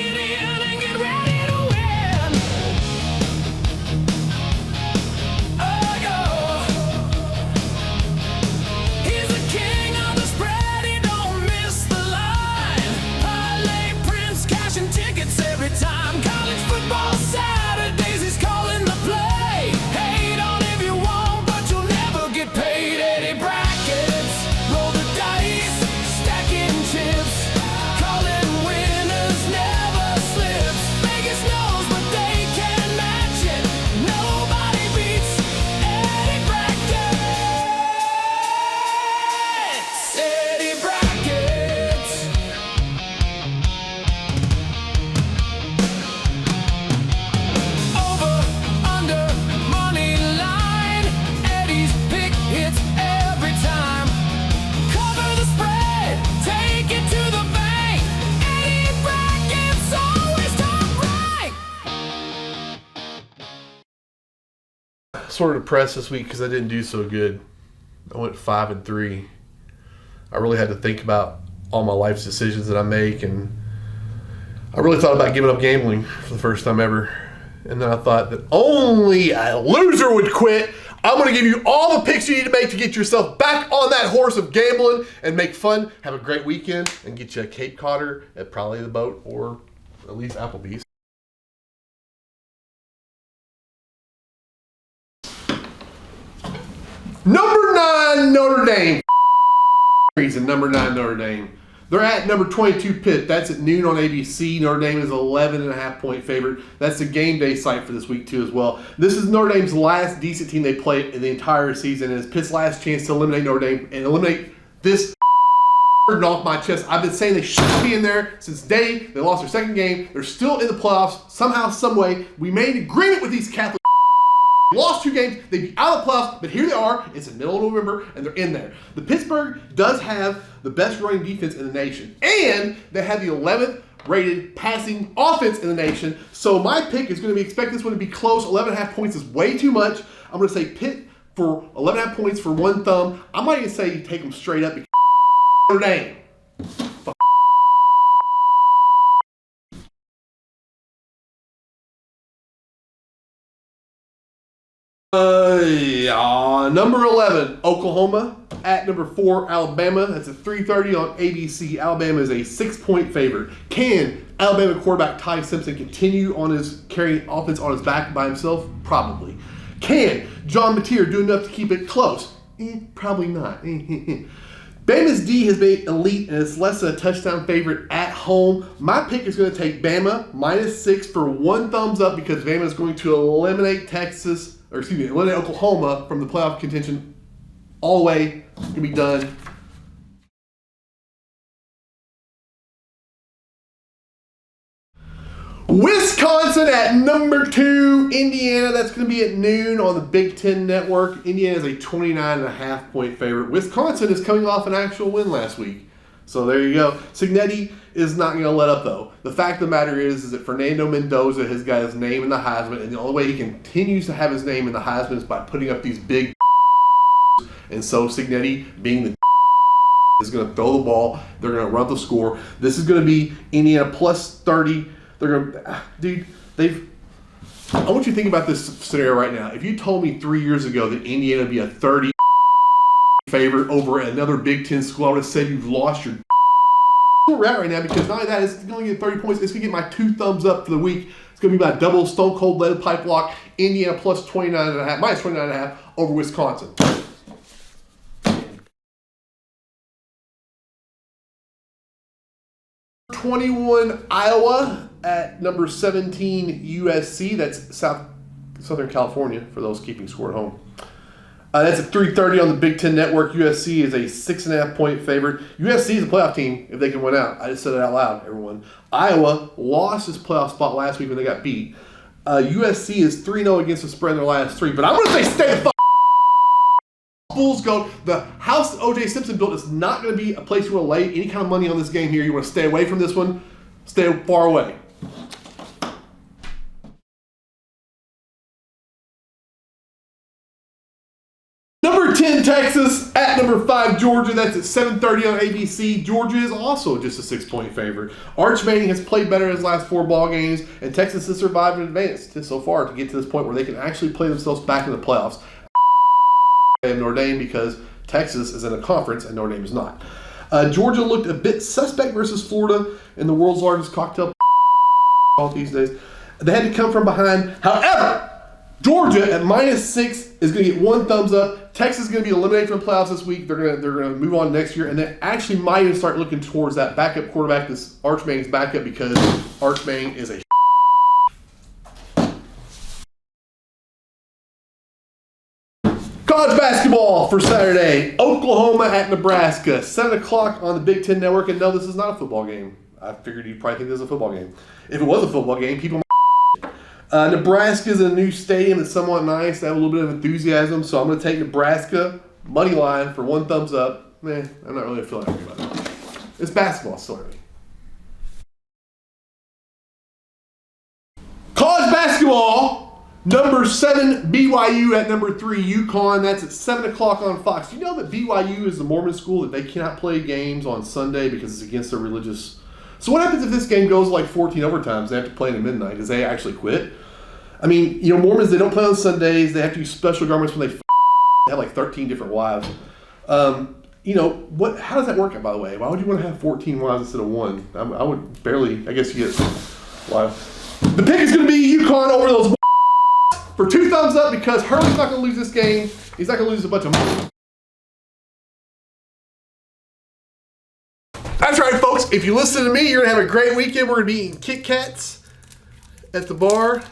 it in and get ready to win. Oh, yo. He's the king of the spread, he don't miss the line. Parlay prince cashing tickets every time. College football Saturdays, he's calling the play. Hate on if you want, but you'll never get paid. Eddie brackets, roll the dice, stacking chips, calling winners never slips. Vegas knows, but they can't match it. Nobody beats Eddie brackets. Eddie brackets. Over, under, money line. Eddie's pick hits every time. Cover the spread, take it to the bank. Eddie brackets always top rank. Sort of depressed this week because I didn't do so good. I went 5-3. I really had to think about all my life's decisions that I make, and I really thought about giving up gambling for the first time ever. And then I thought that only a loser would quit. I'm going to give you all the picks you need to make to get yourself back on that horse of gambling and make fun, have a great weekend, and get you a Cape Codder at probably the boat or at least Applebee's. Number 9 Notre Dame. Reason number 9 Notre Dame. They're at number 22 Pitt. That's at noon on ABC. Notre Dame is 11.5 point favorite. That's the game day site for this week too as well. This is Notre Dame's last decent team they play in the entire season, and it's Pitt's last chance to eliminate Notre Dame and eliminate this burden off my chest. I've been saying they shouldn't be in there since day they lost their second game. They're still in the playoffs somehow, some way. We made an agreement with these Catholic. Lost 2 games, they'd be out of the playoffs, but here they are. It's the middle of November, and they're in there. The Pittsburgh does have the best running defense in the nation, and they have the 11th rated passing offense in the nation. So my pick is going to be, expect this one to be close. 11.5 points is way too much. I'm going to say Pitt for 11.5 points for one thumb. I might even say take them straight up because Notre Dame. Number 11, Oklahoma at number 4, Alabama. That's at 3:30 on ABC. Alabama is a 6-point favorite. Can Alabama quarterback Ty Simpson continue on his carrying offense on his back by himself? Probably. Can John Mateer do enough to keep it close? Probably not. Bama's D has been elite and it's less than a touchdown favorite at home. My pick is going to take Bama -6 for one thumbs up because Bama is going to eliminate eliminate Oklahoma from the playoff contention all the way. It's going to be done. Wisconsin at number 2, Indiana. That's going to be at noon on the Big Ten Network. Indiana is a 29.5 point favorite. Wisconsin is coming off an actual win last week. So there you go. Cignetti is not going to let up, though. The fact of the matter is that Fernando Mendoza has got his name in the Heisman, and the only way he continues to have his name in the Heisman is by putting up these big and so Cignetti, being the is going to throw the ball. They're going to run the score. This is going to be Indiana plus 30. They're going to, I want you to think about this scenario right now. If you told me 3 years ago that Indiana would be a 30 favorite over another Big Ten school, I would have said you've lost your where we're at right now, because not only that, it's going to get 30 points. It's going to get my 2 thumbs up for the week. It's going to be my double Stone Cold lead pipe lock. Indiana plus 29.5, minus 29.5 over Wisconsin. #21 Iowa at number 17 USC. That's Southern California for those keeping score at home. That's at 3:30 on the Big Ten Network. USC is a 6.5 point favorite. USC is a playoff team if they can win out. I just said it out loud, everyone. Iowa lost its playoff spot last week when they got beat. USC is 3-0 against the spread in their last 3. But I'm going to say stay the fuck. Bulls go. The house that O.J. Simpson built is not going to be a place you want to lay any kind of money on this game here. You want to stay away from this one. Stay far away. Number 10 Texas at number number 5, Georgia. That's at 7:30 on ABC. Georgia is also just a 6-point favorite. Arch Manning has played better in his last 4 ball games, and Texas has survived and advanced so far to get to this point where they can actually play themselves back in the playoffs. And Notre Dame because Texas is in a conference and Notre Dame is not. Georgia looked a bit suspect versus Florida in the world's largest cocktail these days. They had to come from behind. However, Georgia at -6 is going to get 1 thumbs up. Texas is going to be eliminated from the playoffs this week. They're going to move on next year, and they actually might even start looking towards that backup quarterback, this Arch Manning's backup, because Arch Manning is a College basketball for Saturday. Oklahoma at Nebraska, 7 o'clock on the Big Ten Network. And no, this is not a football game. I figured you'd probably think this is a football game. If it was a football game, people might. Nebraska is a new stadium. It's somewhat nice. They have a little bit of enthusiasm. So I'm going to take Nebraska money line for 1 thumbs up. I'm not really feeling happy about it. It's basketball, so early. College basketball. Number 7, BYU at number 3, UConn. That's at 7 o'clock on Fox. Do you know that BYU is the Mormon school that they cannot play games on Sunday because it's against their religious... So what happens if this game goes like 14 overtimes? They have to play it at midnight. Does they actually quit? I mean, Mormons, they don't play on Sundays. They have to use special garments when they have like 13 different wives. How does that work out, by the way? Why would you want to have 14 wives instead of 1? I would barely... I guess you get... Wow. The pick is going to be UConn over those... For 2 thumbs up because Hurley's not going to lose this game. He's not going to lose a bunch of money. That's right, folks. If you listen to me, you're going to have a great weekend. We're going to be eating Kit Kats at the bar.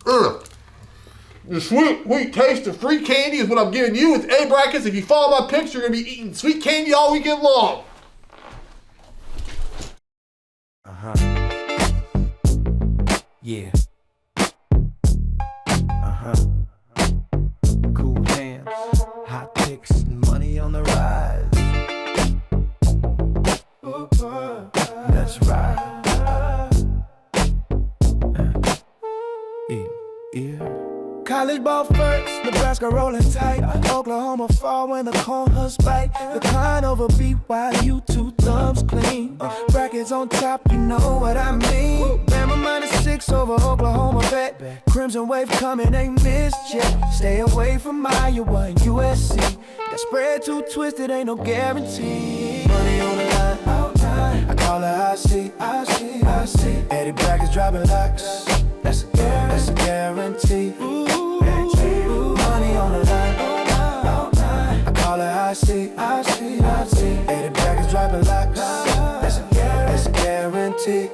The sweet taste of free candy is what I'm giving you with A brackets. If you follow my picks, you're going to be eating sweet candy all weekend long. Yeah. Cool hands, hot picks, and money on the rise. That's right. Yeah. College ball first, Nebraska rolling tight. Oklahoma fall when the corners bite. The kind over BYU, 2 thumbs clean. Brackets on top, you know what I mean. Bama -6 over Oklahoma bet. Crimson wave coming, ain't missed yet. Stay away from Iowa and USC. That spread too twisted, ain't no guarantee. Money on the line, I call it I see. Eddie Brackets dropping locks. That's a guarantee. Money on the line. I call it I see. Eddie Brackets dropping locks. That's a guarantee.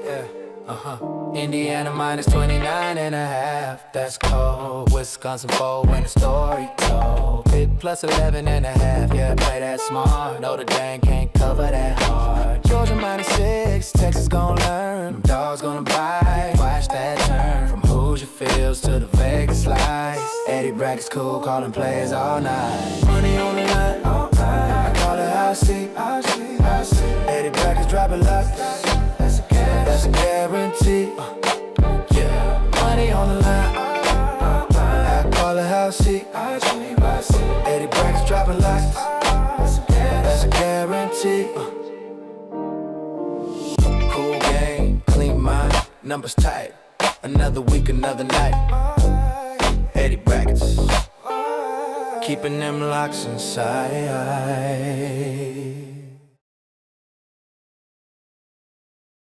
Indiana -29.5. That's cold. Wisconsin 4 when the story told. Pitt +11.5. Yeah, play that smart. Notre Dame can't cover that hard. Georgia -6. Texas gon' learn. Them dogs gonna bite. Watch that turn. From Hoosier Fields to the Vegas Slice. Eddie Brackets cool, calling plays all night. Money on the line. I call it I see. Eddie Brackets dropping locks. That's a guarantee. Yeah, money on the line. I call it how I see. Eddie Brackets dropping locks. That's a guarantee. Cool game, clean mind, numbers tight. Another week, another night. Eddie Brackets, keeping them locks inside.